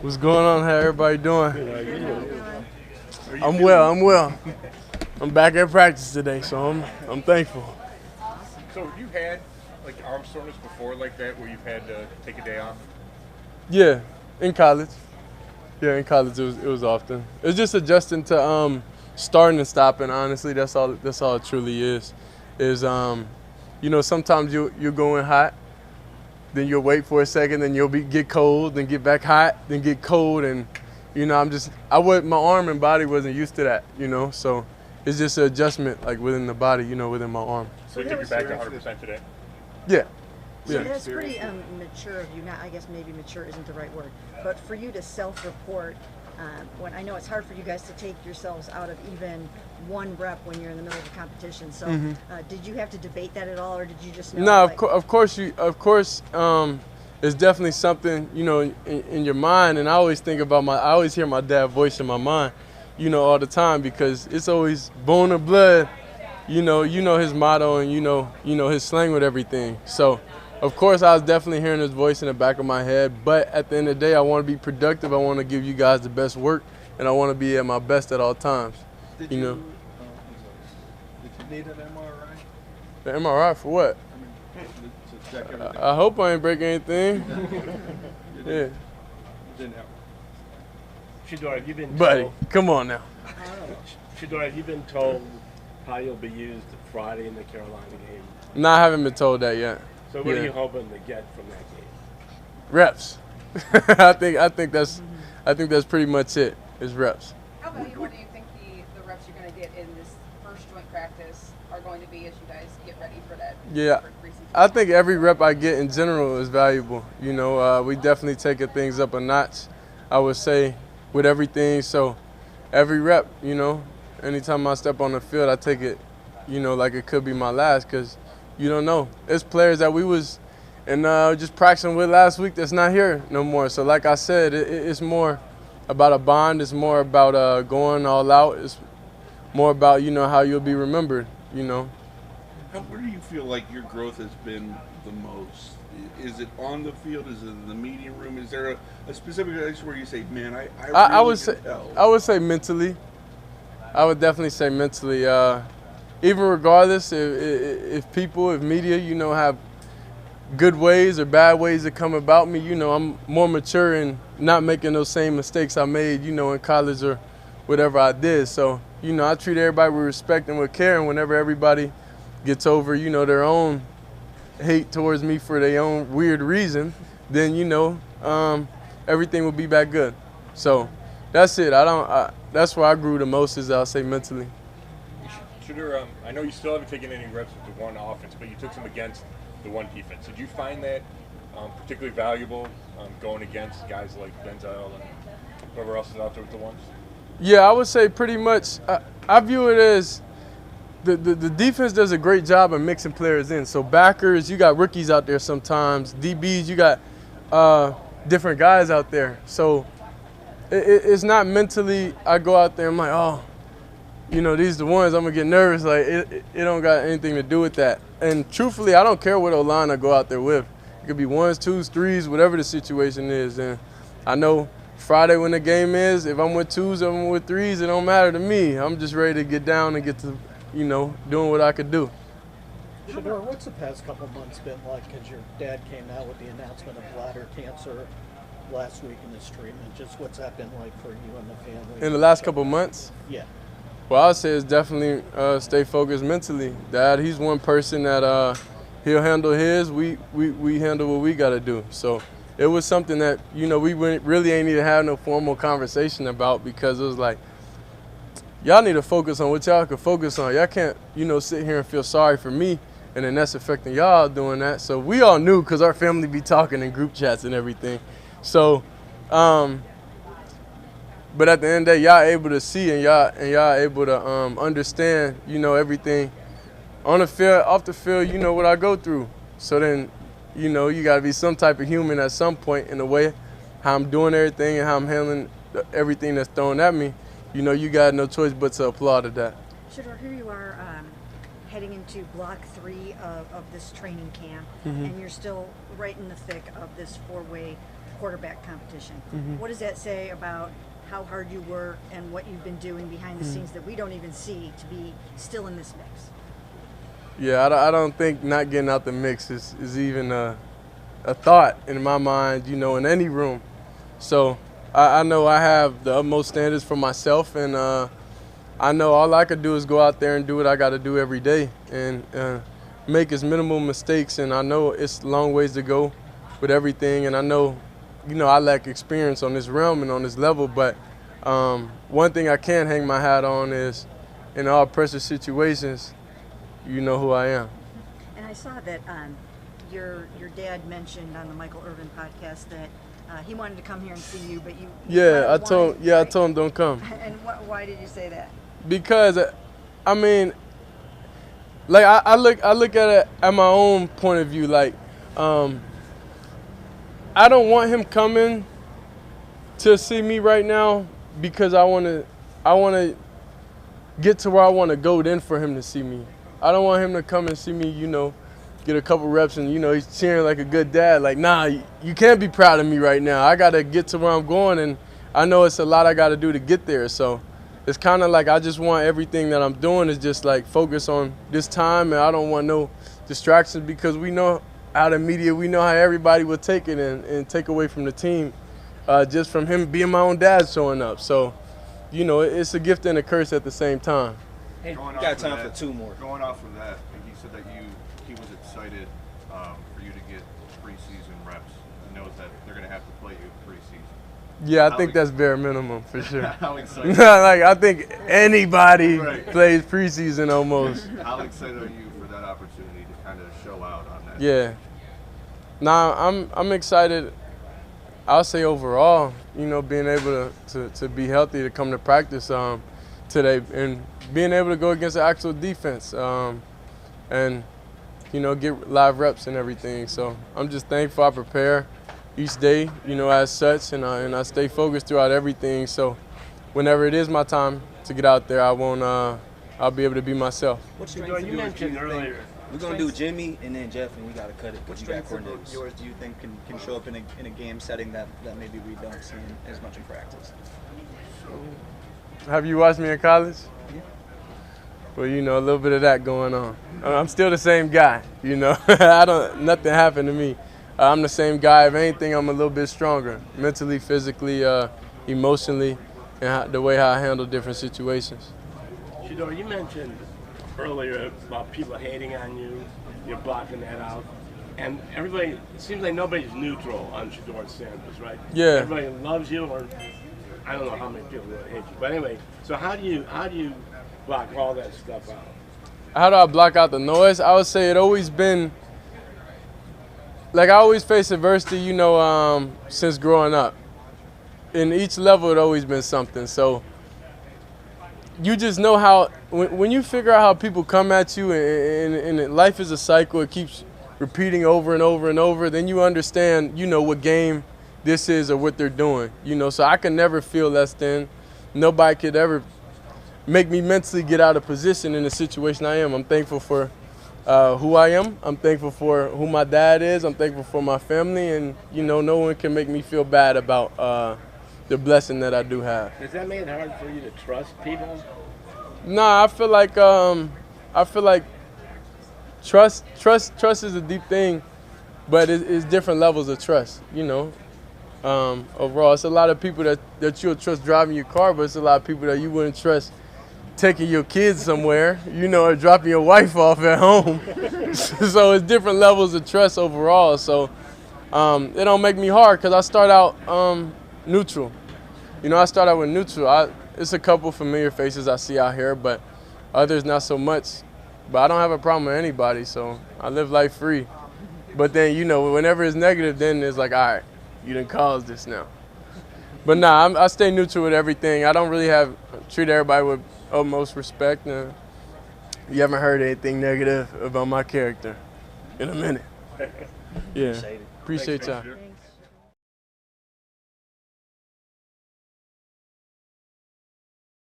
What's going on? How everybody doing? I'm well. I'm back at practice today, so I'm thankful. So have you had like arm soreness before like that where you've had to take a day off? Yeah, in college. Yeah, in college it was often. It's just adjusting to starting and stopping. Honestly, that's all it truly is. Sometimes you're going hot, then you'll wait for a second, then you'll get cold, then get back hot, then get cold, and my arm and body wasn't used to that, so it's just an adjustment like within the body, within my arm. So you think you're back to 100% today? Yeah. So Yeah. that's pretty mature of you. Not, I guess maybe mature isn't the right word, but for you to self-report, when I know it's hard for you guys to take yourselves out of even one rep when you're in the middle of a competition. So, did you have to debate that at all, or did you just know? No, of course, it's definitely something in your mind, and I always think about I always hear my dad's voice in my mind, all the time because it's always bone and blood. You know his motto, and you know his slang with everything. So, of course, I was definitely hearing his voice in the back of my head. But at the end of the day, I want to be productive. I want to give you guys the best work, and I want to be at my best at all times. Did you need an MRI? The MRI for what? To check everything. I hope I ain't break anything. Yeah. Didn't have. Shedeur, have you been Buddy, told, come on now. Shedeur, have you been told how you'll be used Friday in the Carolina game? No, I haven't been told that yet. So what are you hoping to get from that game? Reps. I think that's pretty much it. Is reps. How about you? What do you think the reps you're going to get in this first joint practice are going to be as you guys get ready for that? Yeah, I think every rep I get in general is valuable. We definitely taking things up a notch, I would say, with everything. So every rep, anytime I step on the field, I take it, like it could be my last, because you don't know. It's players that we was just practicing with last week that's not here no more. So like I said, it's more about a bond. It's more about going all out. It's more about, how you'll be remembered, Where do you feel like your growth has been the most? Is it on the field? Is it in the meeting room? Is there a specific place where you say, man, I would say tell. I would say mentally. I would definitely say mentally. Even regardless if media, have good ways or bad ways to come about me, I'm more mature in not making those same mistakes I made, in college or whatever I did. So, I treat everybody with respect and with care, and whenever everybody gets over, their own hate towards me for their own weird reason, then, everything will be back good. So that's it. That's where I grew the most, is I'll say mentally. Shedeur, I know you still haven't taken any reps with the one offense, but you took some against the one defense. Did you find that particularly valuable going against guys like Denzel and whoever else is out there with the ones? Yeah, I would say pretty much. I view it as the defense does a great job of mixing players in. So backers, you got rookies out there sometimes. DBs, you got different guys out there. So it's not mentally I go out there and I'm like, these are the ones I'm going to get nervous. Like, it don't got anything to do with that. And truthfully, I don't care what O-line I go out there with. It could be ones, twos, threes, whatever the situation is. And I know Friday when the game is, if I'm with twos or I'm with threes, it don't matter to me. I'm just ready to get down and get to, doing what I could do. Shedeur, what's the past couple months been like? Because your dad came out with the announcement of bladder cancer last week in this treatment. Just what's that been like for you and the family? In the last couple months? Yeah. Well, I would say it's definitely stay focused mentally. Dad, he's one person that he'll handle his. We handle what we got to do. So it was something that, we really ain't need to have no formal conversation about, because it was like, y'all need to focus on what y'all can focus on. Y'all can't, sit here and feel sorry for me, and then that's affecting y'all doing that. So we all knew, because our family be talking in group chats and everything. So, but at the end of the day, y'all able to see and y'all able to understand, everything on the field, off the field, what I go through. So then, you got to be some type of human at some point in the way how I'm doing everything and how I'm handling everything that's thrown at me. You got no choice but to applaud at that. Shedeur, here you are heading into block 3 of this training camp, and you're still right in the thick of this 4-way quarterback competition. Mm-hmm. What does that say about how hard you work and what you've been doing behind the scenes that we don't even see to be still in this mix? Yeah, I don't think not getting out the mix is even a thought in my mind, you know, in any room. So I know I have the utmost standards for myself, and I know all I could do is go out there and do what I got to do every day and make as minimal mistakes. And I know it's long ways to go with everything, and I know, you know, I lack experience on this realm and on this level, but one thing I can hang my hat on is in all pressure situations, you know who I am. And I saw that your dad mentioned on the Michael Irvin podcast that he wanted to come here and see you, but you I told him don't come. And why did you say that? Because I mean, like I look at it at my own point of view. Like I don't want him coming to see me right now because I want to get to where I want to go then for him to see me. I don't want him to come and see me, you know, get a couple reps and, you know, he's cheering like a good dad. Like, nah, you can't be proud of me right now. I got to get to where I'm going, and I know it's a lot I got to do to get there. So it's kind of like I just want everything that I'm doing is just like focus on this time, and I don't want no distractions because we know how the media, we know how everybody will take it and take away from the team just from him being my own dad showing up. So, you know, it's a gift and a curse at the same time. Hey, got time for two more. Going off of that, he said that he was excited for you to get preseason reps. He knows that they're going to have to play you preseason. Yeah, I think that's bare minimum for sure. How excited? Like I think anybody plays preseason almost. How excited are you for that opportunity to kind of show out on that? Yeah. Nah, I'm excited. I'll say overall, you know, being able to be healthy, to come to practice today, and being able to go against the actual defense, and you know, get live reps and everything. So I'm just thankful. I prepare each day, you know, as such, and I stay focused throughout everything. So whenever it is my time to get out there, I'll be able to be myself. What strengths you mentioned earlier? We're gonna do Jimmy and then Jeff, and we gotta cut it. What strengths of yours do you think can show up in a game setting that maybe we don't see as much in practice? Have you watched me in college? Yeah. Well, you know, a little bit of that going on. I'm still the same guy, you know. Nothing happened to me. I'm the same guy. If anything, I'm a little bit stronger, mentally, physically, emotionally, and the way how I handle different situations. Shedeur, you mentioned earlier about people hating on you. You're blocking that out. And everybody, it seems like nobody's neutral on Shedeur Sanders, right? Yeah. Everybody loves you, or I don't know how many people really hate you. But anyway, so how do you block all that stuff out? How do I block out the noise? I would say it always been, like I always face adversity, you know, since growing up. In each level, it always been something. So you just know how, when you figure out how people come at you and life is a cycle, it keeps repeating over and over and over, then you understand, you know, what game this is or what they're doing, you know. So I can never feel less than. Nobody could ever make me mentally get out of position in the situation I am. I'm thankful for who I am. I'm thankful for who my dad is. I'm thankful for my family, and, you know, no one can make me feel bad about the blessing that I do have. Does that make it hard for you to trust people? Nah, I feel like trust is a deep thing, but it's different levels of trust, you know. Overall, it's a lot of people that you'll trust driving your car, but it's a lot of people that you wouldn't trust taking your kids somewhere, you know, or dropping your wife off at home. So it's different levels of trust overall. So it don't make me hard because I start out neutral. You know, I start out with neutral. It's a couple familiar faces I see out here, but others not so much. But I don't have a problem with anybody, so I live life free. But then, you know, whenever it's negative, then it's like, all right, you done caused this now. But nah, I stay neutral with everything. I don't really treat everybody with utmost respect. You haven't heard anything negative about my character in a minute. Yeah, appreciate y'all.